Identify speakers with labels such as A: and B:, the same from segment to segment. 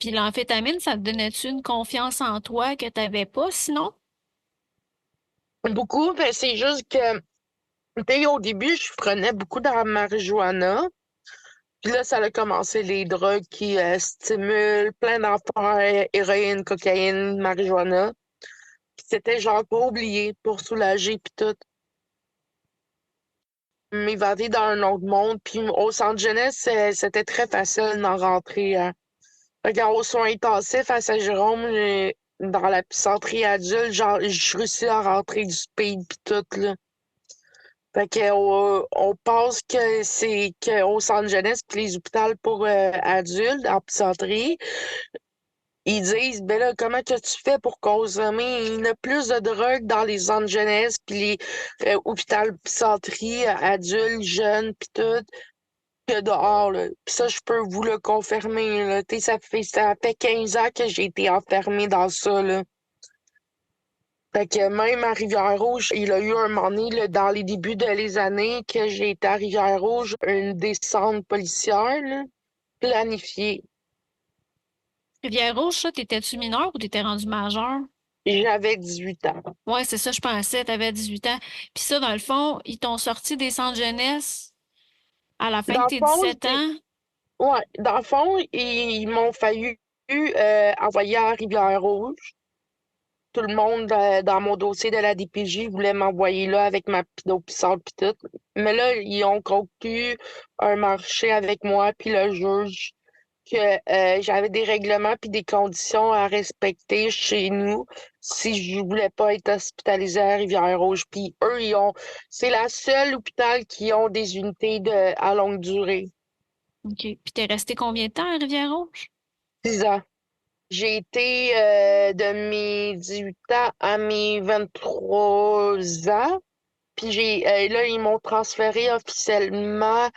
A: Puis l'amphétamine, ça te donnait-tu une confiance en toi que t'avais pas sinon?
B: Beaucoup, ben, c'est juste que, tu sais, au début, je prenais beaucoup de marijuana. Puis là, ça a commencé les drogues qui stimulent plein d'affaires, héroïne, cocaïne, marijuana. Puis c'était genre pour oublier, pour soulager, puis tout. M'évader dans un autre monde. Puis au centre jeunesse, c'était très facile d'en rentrer. Regarde, aux soins intensifs à Saint-Jérôme, dans la psychiatrie adulte, genre, je réussis à rentrer du speed puis tout, là. Fait que, on pense que c'est qu'au centre jeunesse puis les hôpitaux pour adultes en psychiatrie, ils disent, ben là, comment que tu fais pour consommer? Il y a plus de drogue dans les centres jeunesse puis les hôpitaux psychiatrie adultes, jeunes puis tout, que dehors, là. Puis ça, je peux vous le confirmer, là. Tu sais, ça fait 15 ans que j'ai été enfermée dans ça, là. Fait que même à Rivière-Rouge, il a eu un moment donné, là, dans les débuts de les années que j'ai été à Rivière-Rouge, une descente policière, là, planifiée.
A: Rivière-Rouge, ça, t'étais-tu mineur ou t'étais rendu majeur?
B: J'avais 18 ans.
A: Ouais, c'est ça, je pensais, t'avais 18 ans. Puis ça, dans le fond, ils t'ont sorti des centres jeunesse à la fin de
B: Dans le
A: tes
B: fond,
A: 17 ans.
B: ouais, dans le fond, ils m'ont fallu envoyer à Rivière-Rouge. Tout le monde dans mon dossier de la DPJ voulait m'envoyer là avec ma pédopsade pis tout. Mais là, ils ont conclu un marché avec moi puis le juge que j'avais des règlements puis des conditions à respecter chez nous si je voulais pas être hospitalisée à Rivière-Rouge. Puis eux, c'est la seule hôpital qui ont des unités à longue durée.
A: OK. Puis t'es resté combien de temps à Rivière-Rouge?
B: 6 ans. J'ai été de mes 18 ans à mes 23 ans. Puis là, ils m'ont transféré officiellement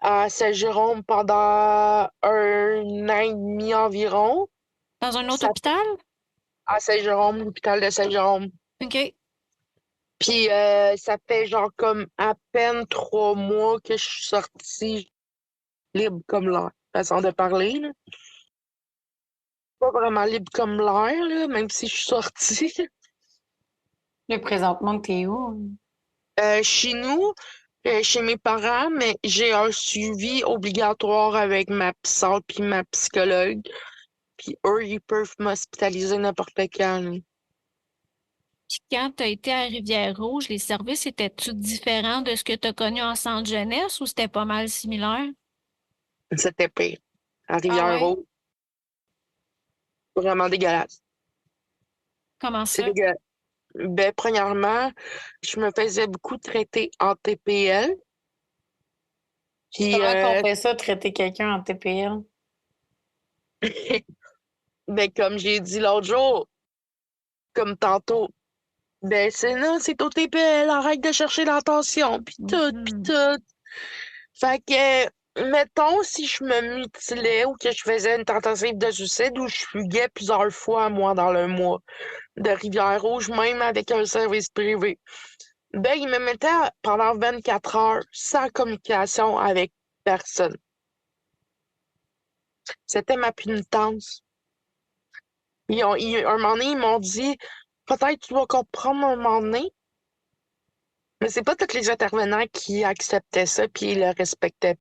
B: à Saint-Jérôme pendant un an et demi environ.
A: Dans un autre
B: Ça,
A: hôpital?
B: à Saint-Jérôme, l'hôpital de Saint-Jérôme.
A: OK.
B: Puis ça fait genre comme à peine 3 mois que je suis sortie libre comme l'air. Façon de parler, là. Pas vraiment libre comme l'air, là, même si je suis sortie.
C: Là, présentement, t'es où?
B: Chez nous, chez mes parents, mais j'ai un suivi obligatoire avec ma psy puis ma psychologue. Puis eux, ils peuvent m'hospitaliser n'importe quand, là.
A: Puis quand t'as été à Rivière-Rouge, les services étaient-tu différents de ce que t'as connu en centre jeunesse ou c'était pas mal similaire?
B: C'était pire. À
A: Ah ouais?
B: Rivière-Rouge, vraiment dégueulasse.
A: Comment
B: C'est
A: ça?
B: dégueulasse. Ben, premièrement, je me faisais beaucoup traiter en TPL. Puis,
C: Comment qu'on fait ça, traiter quelqu'un en TPL?
B: ben, comme j'ai dit l'autre jour, comme tantôt, ben, c'est non, c'est au TPL, arrête de chercher l'attention, puis tout, puis
C: Mhm.
B: tout. Fait que, mettons, si je me mutilais ou que je faisais une tentative de suicide ou je fuguais plusieurs fois, moi, dans le mois, de Rivière-Rouge, même avec un service privé, ben, ils me mettaient pendant 24 heures sans communication avec personne. C'était ma pénitence. Un moment donné, ils m'ont dit, peut-être tu vas comprendre un moment donné, mais c'est pas tous les intervenants qui acceptaient ça puis ils le respectaient